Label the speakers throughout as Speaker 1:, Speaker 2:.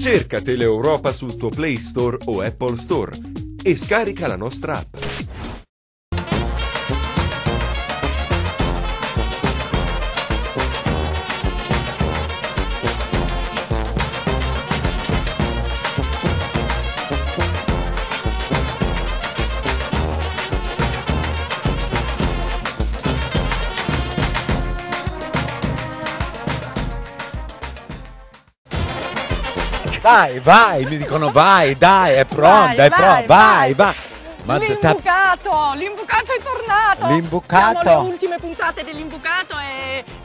Speaker 1: Cerca Teleeuropa sul tuo Play Store o Apple Store e scarica la nostra app.
Speaker 2: Vai, mi dicono vai, dai, è pronta, vai. Ma
Speaker 3: L'imbucato è tornato.
Speaker 2: L'imbucato?
Speaker 3: Siamo le ultime puntate dell'imbucato,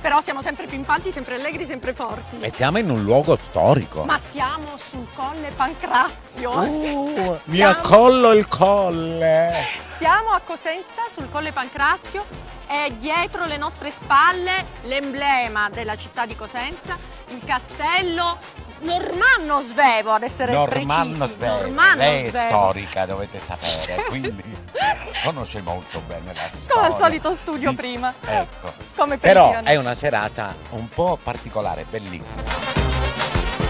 Speaker 3: però siamo sempre pimpanti, sempre allegri, sempre forti.
Speaker 2: E siamo in un luogo storico.
Speaker 3: Ma siamo sul Colle Pancrazio.
Speaker 2: Mi accollo il colle.
Speaker 3: Siamo a Cosenza, sul Colle Pancrazio, e dietro le nostre spalle l'emblema della città di Cosenza, il castello Normanno Svevo, ad essere
Speaker 2: Normanno
Speaker 3: precisi.
Speaker 2: Svevo. Lei è storica, dovete sapere, quindi conosce molto bene la storia.
Speaker 3: Come al solito studio prima.
Speaker 2: Ecco.
Speaker 3: Come per
Speaker 2: Però
Speaker 3: dire.
Speaker 2: è una serata un po' particolare, bellissima.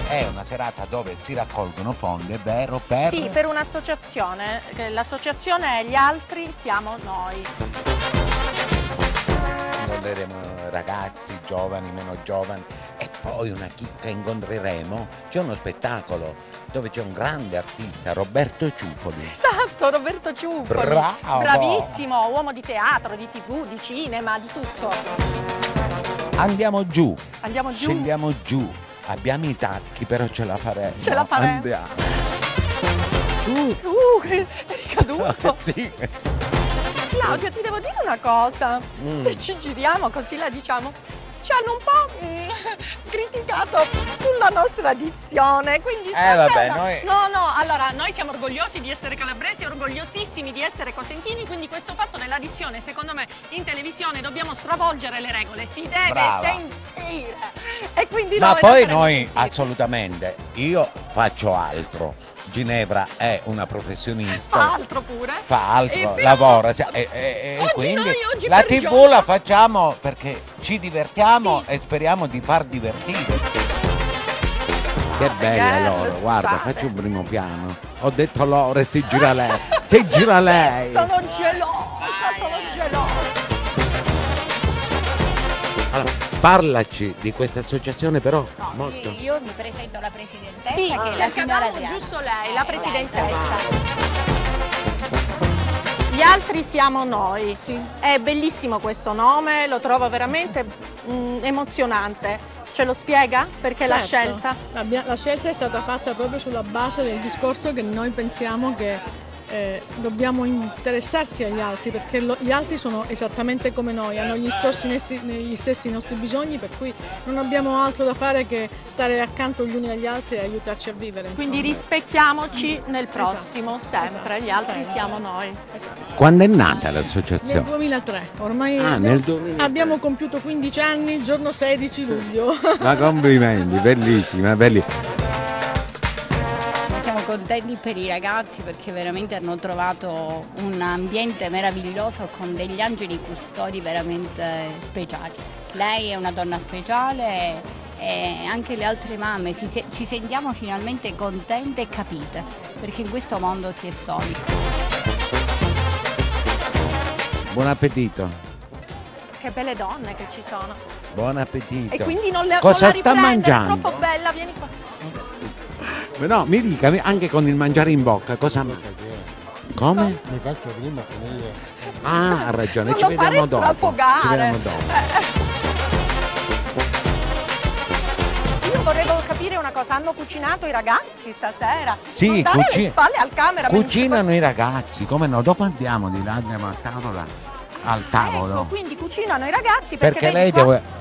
Speaker 2: È una serata dove si raccolgono fondi, è vero?
Speaker 3: Sì, per un'associazione. L'associazione è Gli Altri Siamo Noi.
Speaker 2: Incontreremo ragazzi, giovani, meno giovani, e poi una chicca, incontreremo, c'è uno spettacolo dove c'è un grande artista, Roberto Ciuffoli.
Speaker 3: Esatto, Roberto Ciuffoli.
Speaker 2: Bravo!
Speaker 3: Bravissimo, uomo di teatro, di TV, di cinema, di tutto.
Speaker 2: Andiamo giù.
Speaker 3: Scendiamo
Speaker 2: giù. Abbiamo i tacchi, però ce la faremo. Andiamo.
Speaker 3: È ricaduto.
Speaker 2: Sì.
Speaker 3: Claudio, ti devo dire una cosa. Se ci giriamo così la diciamo, ci hanno un po' criticato sulla nostra dizione, quindi stasera...
Speaker 2: vabbè, noi...
Speaker 3: No, allora, noi siamo orgogliosi di essere calabresi, orgogliosissimi di essere cosentini, quindi questo fatto nella dizione, secondo me, in televisione dobbiamo stravolgere le regole, si deve sentire. E quindi
Speaker 2: Ma poi noi,
Speaker 3: sentire.
Speaker 2: assolutamente, io faccio altro. Ginevra è una professionista,
Speaker 3: Fa altro pure,
Speaker 2: lavora,
Speaker 3: oggi
Speaker 2: quindi
Speaker 3: oggi
Speaker 2: la
Speaker 3: per
Speaker 2: TV
Speaker 3: giorno
Speaker 2: la facciamo perché ci divertiamo e speriamo di far divertire. Che bella loro, guarda, faccio un primo piano. Ho detto loro e si gira lei,
Speaker 3: Sono gelosa.
Speaker 2: Allora, parlaci di questa associazione però molto.
Speaker 4: Io mi presento la presidentessa,
Speaker 3: Sì,
Speaker 4: che è la signora Adriana.
Speaker 3: giusto lei, la presidentessa. Gli Altri Siamo Noi.
Speaker 5: Sì.
Speaker 3: È bellissimo questo nome, lo trovo veramente emozionante. Ce lo spiega? Perché la scelta?
Speaker 5: La scelta è stata fatta proprio sulla base del discorso che noi pensiamo che dobbiamo interessarsi agli altri, perché gli altri sono esattamente come noi, hanno gli stessi nostri bisogni, per cui non abbiamo altro da fare che stare accanto gli uni agli altri e aiutarci a vivere.
Speaker 3: Quindi rispecchiamoci nel prossimo, sempre. Gli altri siamo noi.
Speaker 2: Quando è nata l'associazione?
Speaker 5: Nel 2003, ormai
Speaker 2: nel 2003.
Speaker 5: Abbiamo compiuto 15 anni il giorno 16 luglio.
Speaker 2: Ma complimenti, bellissima, bellissima.
Speaker 4: Siamo contenti per i ragazzi perché veramente hanno trovato un ambiente meraviglioso con degli angeli custodi veramente speciali. Lei è una donna speciale e anche le altre mamme ci sentiamo finalmente contente e capite, perché in questo mondo si è soli.
Speaker 2: Buon appetito.
Speaker 3: Che belle donne che ci sono.
Speaker 2: Buon appetito.
Speaker 3: E quindi non la
Speaker 2: Cosa sta
Speaker 3: riprende,
Speaker 2: mangiando?
Speaker 3: È troppo bella, vieni qua.
Speaker 2: No, mi dica, anche con il mangiare in bocca, cosa mangia? Come?
Speaker 6: Mi faccio prima finire.
Speaker 2: Ah, ha ragione,
Speaker 3: Non
Speaker 2: ci
Speaker 3: lo
Speaker 2: vediamo
Speaker 3: fare
Speaker 2: dopo.
Speaker 3: strafogare.
Speaker 2: Ci vediamo dopo.
Speaker 3: Io volevo capire una cosa, hanno cucinato i ragazzi stasera?
Speaker 2: Sì,
Speaker 3: non dare le spalle al camera.
Speaker 2: cucinano i ragazzi, come no? Dopo andiamo di là, andiamo al tavolo.
Speaker 3: Ecco, quindi cucinano i ragazzi
Speaker 2: Perché lei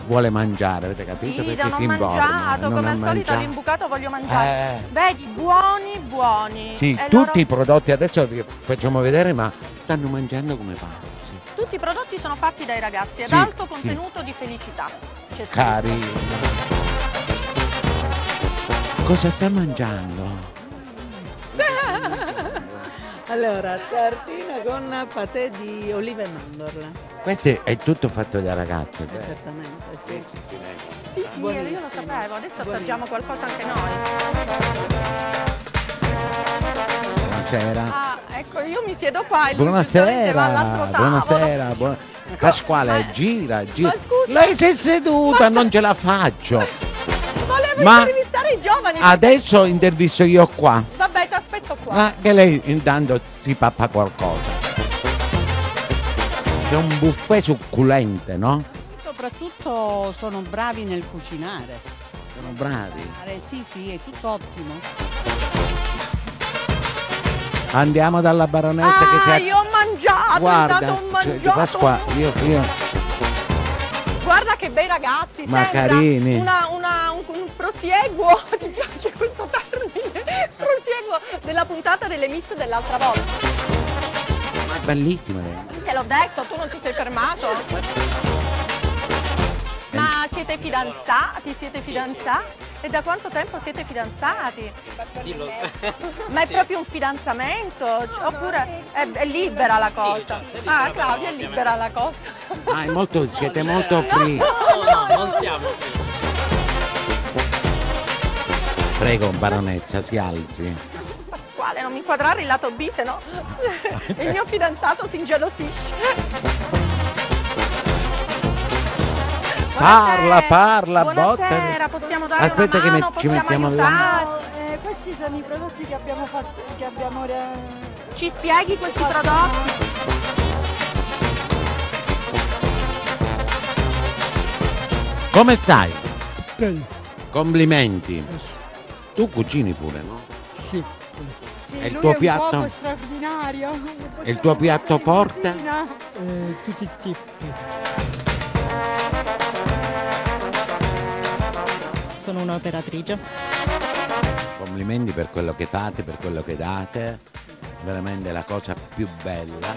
Speaker 2: vuole mangiare, avete capito?
Speaker 3: Sì,
Speaker 2: perché
Speaker 3: non ho
Speaker 2: si informa.
Speaker 3: mangiato, come al solito all'imbucato voglio mangiare. Vedi, buoni.
Speaker 2: Sì,
Speaker 3: E
Speaker 2: tutti i prodotti, adesso vi facciamo vedere, ma stanno mangiando come pazzi.
Speaker 3: Tutti i prodotti sono fatti dai ragazzi, ad
Speaker 2: Sì,
Speaker 3: alto contenuto di felicità. C'è scritto.
Speaker 2: Cari. Cosa sta mangiando?
Speaker 7: Allora, tartina con patè di olive e mandorle.
Speaker 2: Questo è tutto fatto da ragazze.
Speaker 6: Certamente, sì.
Speaker 3: Sì, io lo sapevo, adesso assaggiamo qualcosa anche noi.
Speaker 2: Buonasera.
Speaker 3: Ah, ecco, io mi siedo qua e lui
Speaker 2: Buonasera,
Speaker 3: giustamente va all'altro tavolo.
Speaker 2: buonasera. Pasquale, gira.
Speaker 3: Ma scusa,
Speaker 2: Lei si è seduta, non ce la faccio.
Speaker 3: volevo
Speaker 2: Ma
Speaker 3: intervistare i giovani.
Speaker 2: adesso intervisto io qua.
Speaker 3: Vabbè, ti aspetto qua.
Speaker 2: Ma che lei intanto si pappa qualcosa. C'è un buffet succulente, no?
Speaker 6: Soprattutto sono bravi nel cucinare.
Speaker 2: Sono bravi.
Speaker 6: Sì, è tutto ottimo.
Speaker 2: Andiamo dalla baronessa che c'è.
Speaker 3: Io ho mangiato,
Speaker 2: Guarda,
Speaker 3: intanto ho mangiato.
Speaker 2: Pasqua, io.
Speaker 3: Guarda che bei ragazzi,
Speaker 2: Ma
Speaker 3: sembra
Speaker 2: carini.
Speaker 3: un prosieguo, ti piace questo termine? Prosieguo della puntata delle Miss dell'altra volta.
Speaker 2: Ma è bellissima lei.
Speaker 3: Te l'ho detto, tu non ti sei fermato? Ma siete fidanzati? Siete fidanzati? E da quanto tempo siete fidanzati?
Speaker 7: Dillo.
Speaker 3: Ma è proprio un fidanzamento? Oppure è libera la cosa? Ah, Claudia, è libera la cosa.
Speaker 2: Ah, siete molto free.
Speaker 7: No, non siamo.
Speaker 2: Prego, baronessa, si alzi.
Speaker 3: Pasquale, non mi inquadrare il lato B, se no il mio fidanzato si ingelosisce.
Speaker 2: Parla,
Speaker 3: Buonasera, possiamo dare
Speaker 2: Aspetta
Speaker 3: una mano,
Speaker 2: che ci
Speaker 3: possiamo
Speaker 2: mettiamo là.
Speaker 3: aiutare?
Speaker 8: Questi sono i prodotti che abbiamo fatto,
Speaker 3: Ci spieghi questi prodotti?
Speaker 2: Come stai? Complimenti. Tu cucini pure, no?
Speaker 8: Sì,
Speaker 2: E il
Speaker 8: lui
Speaker 2: tuo
Speaker 8: è
Speaker 2: piatto?
Speaker 8: un cuoco straordinario.
Speaker 2: E il tuo piatto forte?
Speaker 8: Tutti i tipi.
Speaker 6: Sono un'operatrice.
Speaker 2: Complimenti per quello che fate, per quello che date. Veramente la cosa più bella.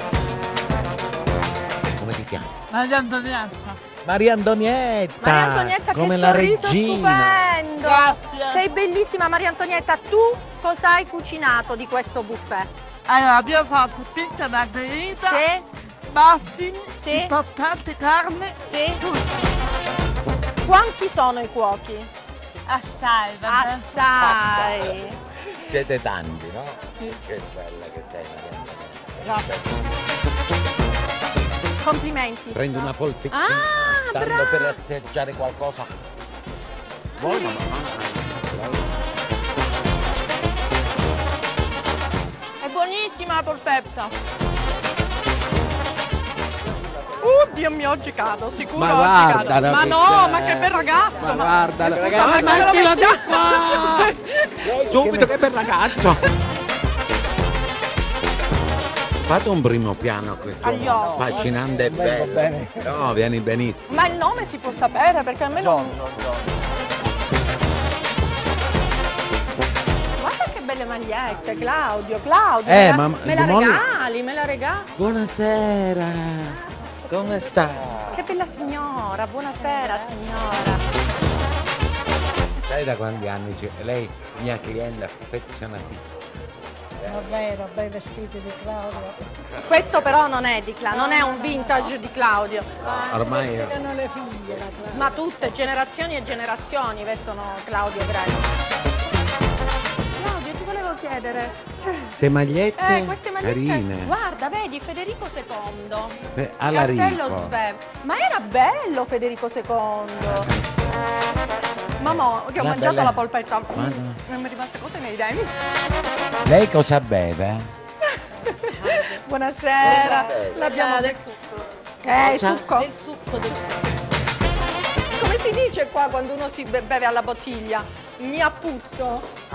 Speaker 2: Come ti chiami?
Speaker 8: Maria Antonietta.
Speaker 2: Maria Antonietta.
Speaker 3: Maria Antonietta,
Speaker 2: come
Speaker 3: che
Speaker 2: la
Speaker 3: sorriso
Speaker 2: regina.
Speaker 3: stupendo!
Speaker 8: Grazie.
Speaker 3: Sei bellissima Maria Antonietta, tu cosa hai cucinato di questo buffet?
Speaker 8: Allora, abbiamo fatto pizza margherita,
Speaker 3: Sì?
Speaker 8: muffin,
Speaker 3: Sì?
Speaker 8: patate, carne,
Speaker 3: Sì? Quanti sono i cuochi?
Speaker 8: assai,
Speaker 3: Assai!
Speaker 2: Siete tanti, no? Che bella che sei, Maria Antonietta.
Speaker 3: Complimenti.
Speaker 2: Prendi una polpettina,
Speaker 3: Ah,
Speaker 2: tanto
Speaker 3: brava.
Speaker 2: per assaggiare qualcosa. Buono,
Speaker 3: È buonissima la polpetta. Dio mio, oggi cado, sicuro
Speaker 2: Ma
Speaker 3: oggi
Speaker 2: guarda,
Speaker 3: cado. Ma
Speaker 2: che
Speaker 3: no,
Speaker 2: c'è?
Speaker 3: ma che bel ragazzo.
Speaker 2: Ma guarda,
Speaker 3: scusa,
Speaker 2: ragazzo,
Speaker 3: ma come lo
Speaker 2: mettila di
Speaker 3: mettiamo?
Speaker 2: qua! Subito, che bel ragazzo! Fate un primo piano a questo
Speaker 3: Agli occhi.
Speaker 2: affascinante e bello. No, vieni benissimo.
Speaker 3: Ma il nome si può sapere perché almeno. Guarda che belle magliette, Claudio,
Speaker 2: ma
Speaker 3: me la
Speaker 2: domani-
Speaker 3: regali, me la regali.
Speaker 2: Buonasera, come sta?
Speaker 3: Che bella signora, buonasera signora.
Speaker 2: Sai da quanti anni c'è? Lei, mia cliente affezionatissima.
Speaker 8: Davvero, bei vestiti di Claudio.
Speaker 3: Questo però non è di Claudio, non è un vintage di Claudio.
Speaker 2: Ormai
Speaker 8: Erano le figlie, la Claudia.
Speaker 3: Ma tutte, generazioni e generazioni vestono Claudio Greco. Claudio, ti volevo chiedere.
Speaker 2: queste magliette,
Speaker 3: Queste magliette.
Speaker 2: carine.
Speaker 3: Guarda, vedi, Federico II.
Speaker 2: Alla
Speaker 3: Castello
Speaker 2: Rico.
Speaker 3: Svev. Ma era bello Federico II. Mamma, che ho
Speaker 2: La
Speaker 3: mangiato
Speaker 2: bella-
Speaker 3: la polpetta.
Speaker 2: Guarda.
Speaker 3: Non mi è rimasta cosa nei denti.
Speaker 2: Lei cosa beve?
Speaker 3: Buonasera. L'abbiamo
Speaker 8: del succo.
Speaker 3: succo.
Speaker 8: Del succo.
Speaker 3: Come si dice qua quando uno si beve alla bottiglia? Mi appuzzo.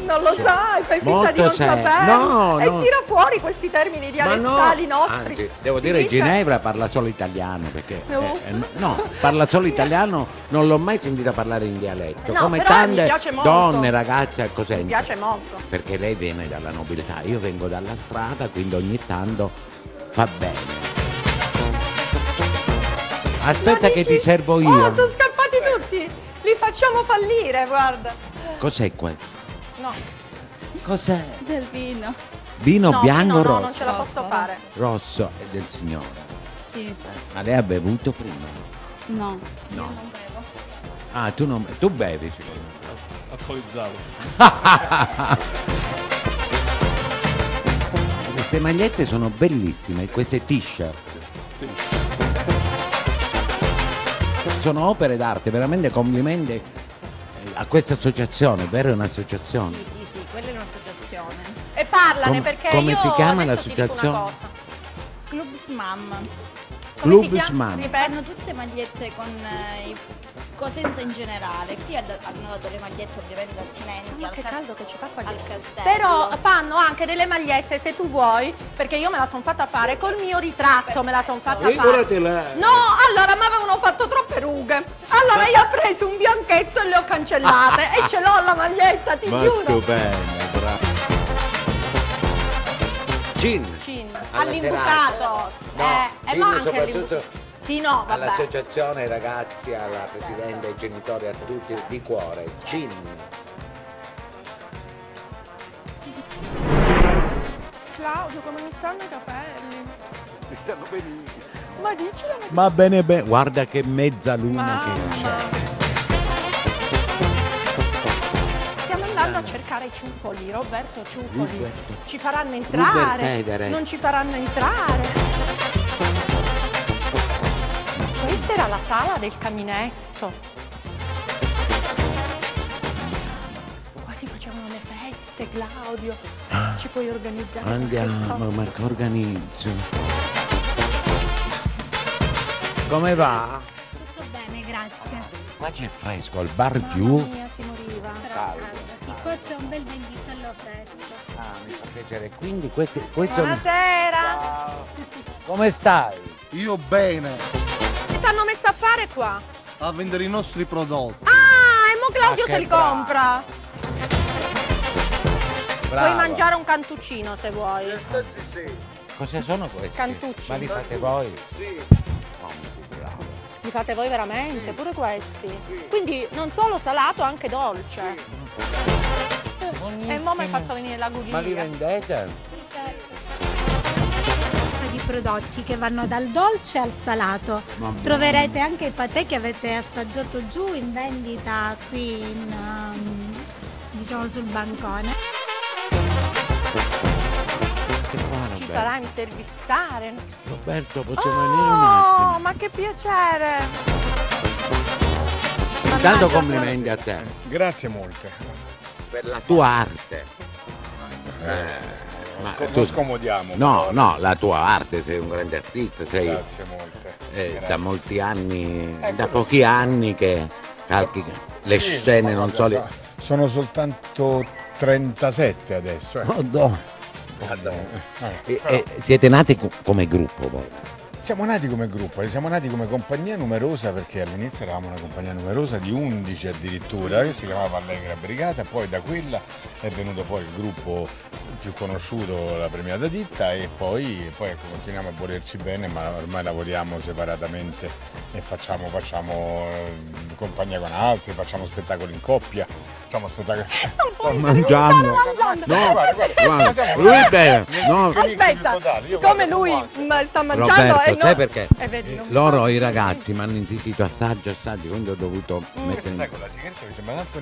Speaker 3: Non lo sai, fai finta
Speaker 2: Molto
Speaker 3: di non
Speaker 2: serio.
Speaker 3: sapere.
Speaker 2: No,
Speaker 3: e
Speaker 2: no.
Speaker 3: tira fuori questi termini dialettali nostri.
Speaker 2: Anzi, devo
Speaker 3: Si
Speaker 2: dire
Speaker 3: dice-
Speaker 2: Ginevra parla solo italiano perché
Speaker 3: No.
Speaker 2: no, parla solo italiano, non l'ho mai sentita parlare in dialetto,
Speaker 3: No,
Speaker 2: come
Speaker 3: però mi
Speaker 2: tante
Speaker 3: piace molto.
Speaker 2: donne, ragazze, così.
Speaker 3: Mi piace molto.
Speaker 2: Perché lei viene dalla nobiltà, io vengo dalla strada, quindi ogni tanto fa bene. Aspetta che ti servo io.
Speaker 3: Oh, sono scappati tutti. Li facciamo fallire, guarda.
Speaker 2: Cos'è questo?
Speaker 3: No.
Speaker 2: Cos'è?
Speaker 6: Del vino.
Speaker 2: Vino
Speaker 3: No,
Speaker 2: bianco o
Speaker 3: no,
Speaker 2: rosso?
Speaker 3: non ce la posso fare.
Speaker 2: Rosso è del signore.
Speaker 4: Sì.
Speaker 2: Ma lei ha bevuto prima?
Speaker 4: No.
Speaker 2: No.
Speaker 4: Io non bevo.
Speaker 2: Ah, tu bevi, secondo me.
Speaker 7: Alcolizzato.
Speaker 2: Queste magliette sono bellissime, queste t-shirt.
Speaker 7: Sì.
Speaker 2: Sono opere d'arte, veramente complimenti a questa associazione, vero? È un'associazione.
Speaker 4: Sì, quella è un'associazione.
Speaker 3: E parlane perché
Speaker 2: come
Speaker 3: io
Speaker 2: si chiama
Speaker 3: adesso ti dico una
Speaker 2: l'associazione?
Speaker 3: cosa.
Speaker 4: Club Smam.
Speaker 3: Come si
Speaker 2: Club
Speaker 3: chiama?
Speaker 2: Smam.
Speaker 3: Ripeto.
Speaker 4: Fanno tutte magliette con Cosenza in generale. Qui hanno dato le magliette ovviamente attinenti
Speaker 3: Ma che caldo che ci fa qua
Speaker 4: al
Speaker 3: dentro.
Speaker 4: castello.
Speaker 3: Però fanno anche delle magliette se tu vuoi, perché io me la sono fatta fare col mio ritratto, me la sono fatta fare.
Speaker 2: Figuratela.
Speaker 3: No, allora mi avevano fatto troppe rughe. Allora io ho preso un bianchetto e le ho cancellate e ce l'ho la maglietta, ti
Speaker 2: Ma
Speaker 3: giuro.
Speaker 2: stupendo, bravo. Gin.
Speaker 3: Cin,
Speaker 2: Alla
Speaker 3: all'imbucato.
Speaker 2: serata. No, Gin
Speaker 3: ma anche
Speaker 2: soprattutto
Speaker 3: Sì, no, vabbè.
Speaker 2: all'associazione ai ragazzi, alla presidente, ai genitori, a tutti di cuore. Gin.
Speaker 3: Claudio, come mi stanno i capelli?
Speaker 2: Ti stanno benissimo.
Speaker 3: Ma dicelo.
Speaker 2: Ma bene, guarda che mezzaluna che c'è.
Speaker 3: Stiamo andando a cercare i ciuffoli, Roberto Ciuffoli.
Speaker 2: Roberto.
Speaker 3: Ci faranno
Speaker 2: Robert
Speaker 3: entrare?
Speaker 2: Federer.
Speaker 3: Non ci faranno entrare? Questa era la sala del caminetto. Qua si facevano le feste, Claudio. Ci puoi organizzare?
Speaker 2: Andiamo, ma che organizzo. Come va?
Speaker 4: Tutto bene, grazie.
Speaker 2: Ma c'è fresco, al bar
Speaker 3: Mamma
Speaker 2: giù.
Speaker 3: mia, si moriva.
Speaker 4: C'era
Speaker 2: Caldo.
Speaker 4: sì, poi c'è un bel venticello fresco.
Speaker 2: Ah, mi fa piacere. Quindi questi sono...
Speaker 3: Buonasera.
Speaker 2: Come stai?
Speaker 9: Io bene,
Speaker 3: Che ti hanno messo a fare qua?
Speaker 9: a vendere i nostri prodotti.
Speaker 3: Ah, e mo Claudio
Speaker 2: Ma
Speaker 3: se
Speaker 2: che
Speaker 3: li
Speaker 2: bravo.
Speaker 3: compra.
Speaker 2: Brava.
Speaker 3: Puoi mangiare un cantuccino se vuoi.
Speaker 2: Cosa sono questi?
Speaker 3: Cantucci.
Speaker 2: Ma li fate voi?
Speaker 9: Sì.
Speaker 2: Oh, che bravo.
Speaker 3: Li fate voi veramente? Pure questi? Quindi non solo salato, anche dolce. E mo mi hai fatto venire la
Speaker 2: Ma li
Speaker 3: gulia.
Speaker 2: vendete?
Speaker 10: Di prodotti che vanno dal dolce al salato.
Speaker 2: Ma buono.
Speaker 10: Troverete anche i patè che avete assaggiato giù in vendita qui diciamo sul bancone.
Speaker 2: Che buono,
Speaker 3: Ci
Speaker 2: bello.
Speaker 3: farà intervistare.
Speaker 2: Roberto, possiamo venire un attimo?
Speaker 3: Oh, ma che piacere!
Speaker 2: Intanto
Speaker 3: Mannaggia,
Speaker 2: complimenti a te
Speaker 9: Grazie molte.
Speaker 2: per la tua arte. Ma tu-
Speaker 9: scomodiamo.
Speaker 2: No, no, la tua arte, sei un grande artista, sei
Speaker 9: Grazie molte. Grazie.
Speaker 2: da molti anni, da pochi anni che calchi le scene, non so le...
Speaker 9: Sono soltanto 37 adesso.
Speaker 2: Oh, no.
Speaker 9: Guarda,
Speaker 2: E siete nati come gruppo voi?
Speaker 9: siamo nati come gruppo, siamo nati come compagnia numerosa perché all'inizio eravamo una compagnia numerosa di 11 addirittura che si chiamava Allegra Brigata, poi da quella è venuto fuori il gruppo più conosciuto, la Premiata Ditta e poi ecco, continuiamo a volerci bene ma ormai lavoriamo separatamente e facciamo compagnia con altri, facciamo spettacoli in coppia, facciamo spettacoli...
Speaker 2: Sto mangiando. No, guarda, lui è bene. No.
Speaker 3: Aspetta, siccome lui sta mangiando
Speaker 2: Roberto,
Speaker 3: e
Speaker 2: sai
Speaker 3: no...
Speaker 2: perché?
Speaker 3: vedi, non
Speaker 2: Loro, i ragazzi, mi hanno insistito assaggi, quindi ho dovuto
Speaker 9: Questa
Speaker 2: mettere
Speaker 9: sai con la sigaretta che sembra tanto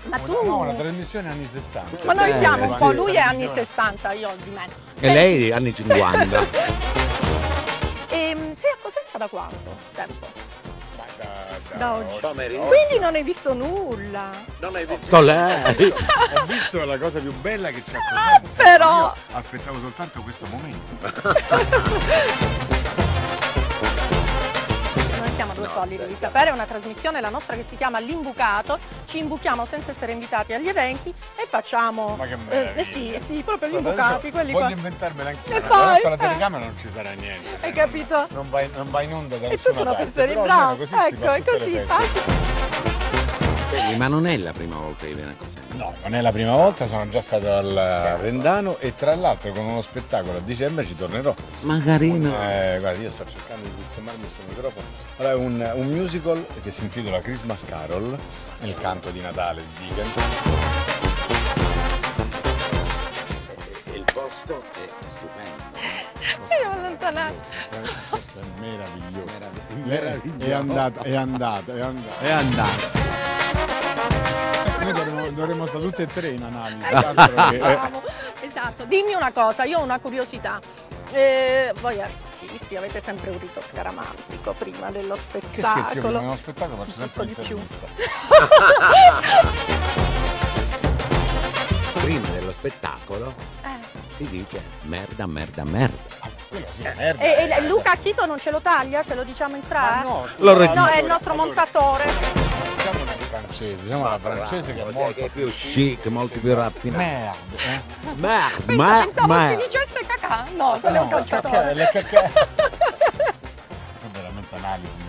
Speaker 3: Ma tu-
Speaker 9: una trasmissione anni 60.
Speaker 3: Ma noi siamo un po',
Speaker 9: sì.
Speaker 3: lui è anni 60, io di me.
Speaker 2: E lei anni 50.
Speaker 3: Sei a Cosenza da quanto tempo?
Speaker 9: Ma
Speaker 3: Da oggi.
Speaker 2: Pomeriggio.
Speaker 3: Quindi non hai visto nulla.
Speaker 2: Non hai visto lei?
Speaker 9: ho visto la cosa più bella che c'è a Cosenza.
Speaker 3: però-
Speaker 9: Io aspettavo soltanto questo momento.
Speaker 3: Noi siamo due folli, devi sapere, è una trasmissione, la nostra, che si chiama L'Imbucato. Ci imbuchiamo senza essere invitati agli eventi e facciamo...
Speaker 9: Ma che meraviglia.
Speaker 3: sì, proprio gli
Speaker 9: Guarda,
Speaker 3: imbucati,
Speaker 9: adesso
Speaker 3: quelli
Speaker 9: voglio
Speaker 3: qua.
Speaker 9: inventarmela anche
Speaker 3: E
Speaker 9: io.
Speaker 3: poi,
Speaker 9: Tanto la telecamera non ci sarà niente.
Speaker 3: Hai capito?
Speaker 9: Non vai in onda da
Speaker 3: E tu
Speaker 9: nessuna
Speaker 3: te lo
Speaker 9: parte.
Speaker 3: penserai
Speaker 9: però
Speaker 3: bravo.
Speaker 9: almeno così ti
Speaker 3: Ecco,
Speaker 9: passo
Speaker 3: è
Speaker 9: tutte le
Speaker 3: così,
Speaker 9: feste.
Speaker 3: passi.
Speaker 2: Ma non è la prima volta che viene a Cosenza.
Speaker 9: No, non è la prima volta, sono già stato al Rendano e tra l'altro con uno spettacolo a dicembre ci tornerò.
Speaker 2: Ma carino.
Speaker 9: Guarda, io sto cercando di sistemarmi sul microfono. Allora, è un musical che si intitola Christmas Carol, il canto di Natale di Dickens.
Speaker 2: Il posto è stupendo.
Speaker 3: Io ho allontanato.
Speaker 9: Questo è meraviglioso.
Speaker 2: Meraviglioso.
Speaker 9: È andato. Noi dovremmo stare tutte e tre in analisi.
Speaker 3: Bravo. Esatto, dimmi una cosa, io ho una curiosità. Voi artisti avete sempre un rito scaramantico prima dello spettacolo.
Speaker 9: Che scherzi, io prima dello spettacolo faccio sempre l'intervista.
Speaker 2: Prima dello spettacolo si dice merda.
Speaker 9: Quello sì, merda.
Speaker 3: E Luca Chito non ce lo taglia se lo diciamo in tre?
Speaker 9: No,
Speaker 3: No, è il nostro montatore.
Speaker 9: Diciamo una francese, diciamo la francese che è molto
Speaker 2: più chic, molto più raffinata.
Speaker 3: Pensavo si dicesse cacà. No, quello è un calciatore.
Speaker 9: Le cacà. È veramente analisi.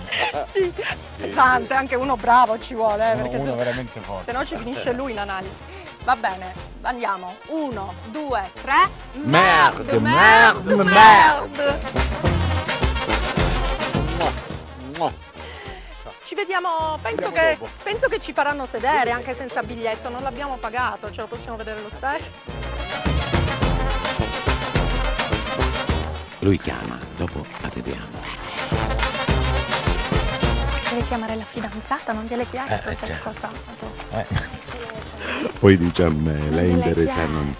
Speaker 3: Sì, pesante, anche uno bravo ci vuole. Perché
Speaker 9: Uno veramente forte.
Speaker 3: se no ci finisce lui in analisi. Va bene, andiamo. 1, 2, 3.
Speaker 2: Merde.
Speaker 3: Ci vediamo, penso che ci faranno sedere anche senza biglietto, non l'abbiamo pagato, ce lo possiamo vedere lo stesso.
Speaker 2: Lui chiama, dopo arriviamo.
Speaker 3: Devi chiamare la fidanzata, non gliel'hai chiesto se è sposato.
Speaker 2: Poi dice a me, lei interessa
Speaker 3: non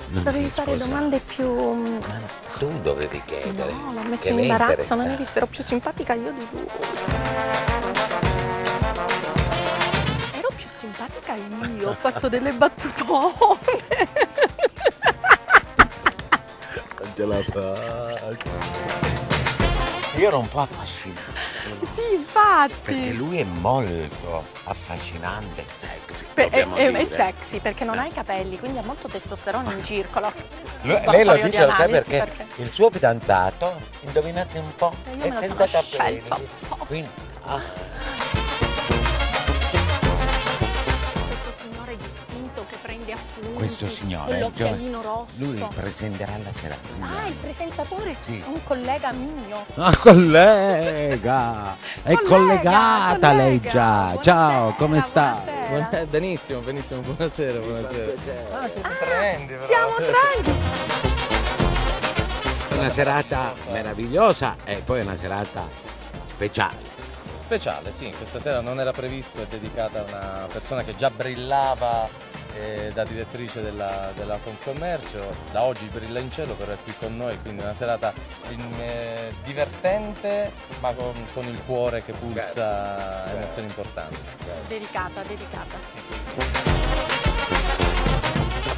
Speaker 3: dovevi fare domande più...
Speaker 2: Tu dovevi chiedere.
Speaker 3: No, l'ho messo in imbarazzo, non hai visto, ero più simpatica io di lui. Ero più simpatica io, ho fatto delle battutone.
Speaker 2: Non ce la faccio. Io ero un po' affascinato.
Speaker 3: Sì, infatti.
Speaker 2: Perché lui è molto affascinante e sexy.
Speaker 3: È sexy perché non ha i capelli, quindi ha molto testosterone in circolo.
Speaker 2: Lei lo dice, lo sai perché? Il suo fidanzato, indovinate un po',
Speaker 3: Io
Speaker 2: è
Speaker 3: me lo
Speaker 2: senza
Speaker 3: sono
Speaker 2: capelli.
Speaker 3: scelto apposta.
Speaker 2: Quindi,
Speaker 3: Questo signore distinto che prende appunti.
Speaker 2: questo signore
Speaker 3: con l'occhialino rosso.
Speaker 2: lui presenterà la serata.
Speaker 3: Ah, il presentatore?
Speaker 2: Sì.
Speaker 3: È un collega mio.
Speaker 2: Ah, collega! È collegata lei già.
Speaker 3: Buonasera,
Speaker 2: Ciao, come sta?
Speaker 3: buonasera.
Speaker 7: Benissimo, buonasera.
Speaker 9: Ah, siete trendi, però.
Speaker 3: Siamo trendi.
Speaker 2: Una serata meravigliosa e poi una serata speciale.
Speaker 7: Speciale, sì, questa sera non era previsto, è dedicata a una persona che già brillava da direttrice della Confcommercio, da oggi brilla in cielo, però è qui con noi, quindi una serata divertente ma con il cuore che pulsa emozioni importanti.
Speaker 3: Dedicata. Sì.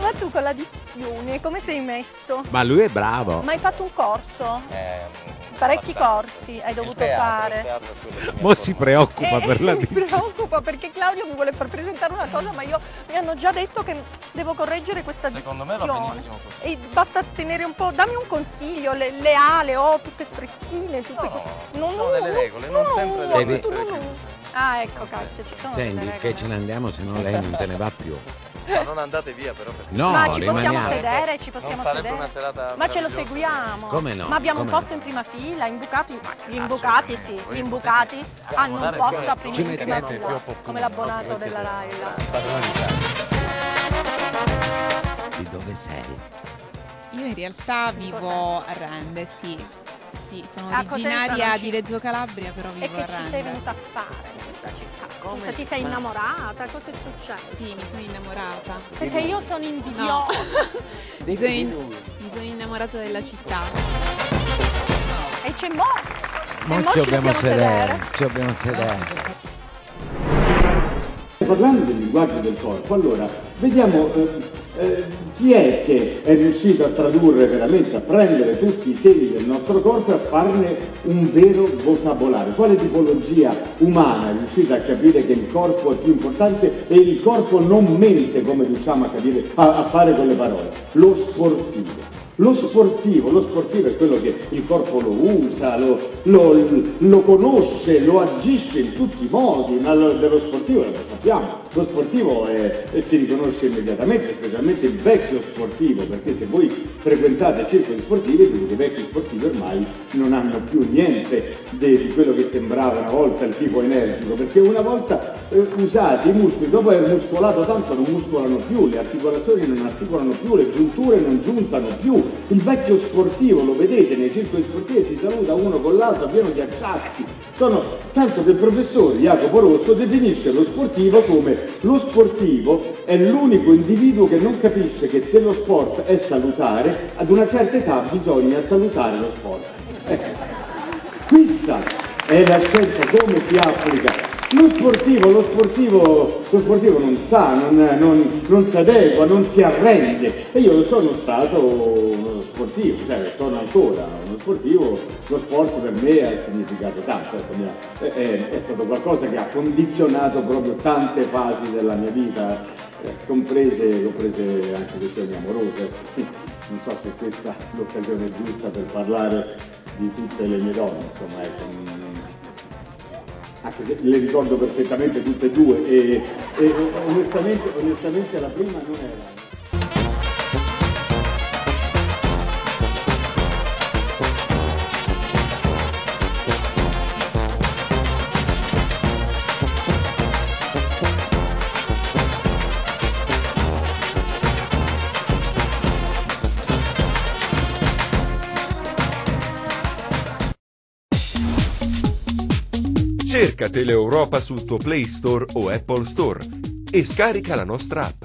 Speaker 3: Ma tu con la dizione, come sei messo?
Speaker 2: Ma lui è bravo.
Speaker 3: Ma hai fatto un corso? Parecchi corsi hai dovuto fare.
Speaker 2: Mo si preoccupa per la
Speaker 3: Mi
Speaker 2: dizione.
Speaker 3: preoccupa perché Claudio mi vuole far presentare una cosa, ma mi hanno già detto che devo correggere questa
Speaker 7: Secondo
Speaker 3: dizione.
Speaker 7: me va benissimo così.
Speaker 3: E basta tenere un po', dammi un consiglio, le ale, tutte strettine, tutte
Speaker 7: Ci sono delle regole, non sempre devono essere chiuse.
Speaker 3: Ah, ecco, cacchio, ci sono delle
Speaker 2: Senti,
Speaker 3: regole.
Speaker 2: che ce ne andiamo, se no lei non te ne va più.
Speaker 7: No, non andate via però perché
Speaker 2: No,
Speaker 3: Ma ci possiamo
Speaker 2: rimaniamo.
Speaker 3: sedere,
Speaker 7: non sarebbe una serata
Speaker 3: Ma ce lo
Speaker 7: meravigliosa.
Speaker 3: seguiamo.
Speaker 2: Come no?
Speaker 3: Ma abbiamo un
Speaker 2: Come
Speaker 3: posto in prima fila, imbucati. Gli
Speaker 7: Assolutamente.
Speaker 3: imbucati, sì,
Speaker 7: Voi
Speaker 3: gli imbucati hanno un
Speaker 7: dare
Speaker 3: posto
Speaker 7: più-
Speaker 3: a prima
Speaker 2: ci
Speaker 3: in prima
Speaker 2: mettete
Speaker 3: fila,
Speaker 7: più opportuno,
Speaker 3: come l'abbonato
Speaker 7: voi siete
Speaker 3: della Rai.
Speaker 7: padroni di casa.
Speaker 2: Di dove sei?
Speaker 11: Io in realtà vivo a Rende, sì. Sì, sono
Speaker 3: A Cosenza
Speaker 11: originaria
Speaker 3: non ci-
Speaker 11: di Reggio Calabria, però
Speaker 3: E
Speaker 11: vivo a
Speaker 3: che ci sei
Speaker 11: Rende.
Speaker 3: venuta a fare in questa città? Scusa, ti sei innamorata? Cosa è successo?
Speaker 11: Sì, mi sono innamorata.
Speaker 3: Perché io sono invidiosa.
Speaker 11: No. Mi sono innamorata della città.
Speaker 3: E c'è
Speaker 2: Mo ci dobbiamo sedere. Ci dobbiamo sedere.
Speaker 12: Parlando del linguaggio del corpo, allora vediamo chi è che è riuscito a tradurre veramente, a prendere tutti i segni del nostro corpo e a farne un vero vocabolario. Quale tipologia umana è riuscita a capire che il corpo è più importante e il corpo non mente, come riusciamo a capire, a fare quelle parole? Lo sportivo. Lo sportivo è quello che il corpo lo usa, lo conosce, lo agisce in tutti i modi, ma dello sportivo lo sappiamo, lo sportivo si riconosce immediatamente, specialmente il vecchio sportivo, perché se voi frequentate circoli sportivi, vedete che i vecchi sportivi ormai non hanno più niente di quello che sembrava una volta il tipo energico, perché una volta usati i muscoli, dopo aver muscolato tanto non muscolano più, le articolazioni non articolano più, le giunture non giuntano più. Il vecchio sportivo, lo vedete nei circoli sportivi, si saluta uno con l'altro pieno di acciacchi. Tanto che il professor Jacopo Rosso definisce lo sportivo come: lo sportivo è l'unico individuo che non capisce che se lo sport è salutare, ad una certa età bisogna salutare lo sport. Questa è la scienza, come si applica. Lo sportivo non sa, non si adegua, non si arrende. E io sono stato uno sportivo, cioè sono ancora uno sportivo. Lo sport per me ha significato tanto, è stato qualcosa che ha condizionato proprio tante fasi della mia vita, comprese anche questioni amorose. Non so se questa è l'occasione giusta per parlare di tutte le mie donne, insomma, anche se le ricordo perfettamente tutte e due e onestamente la prima non era.
Speaker 1: Cerca Teleeuropa sul tuo Play Store o Apple Store e scarica la nostra app.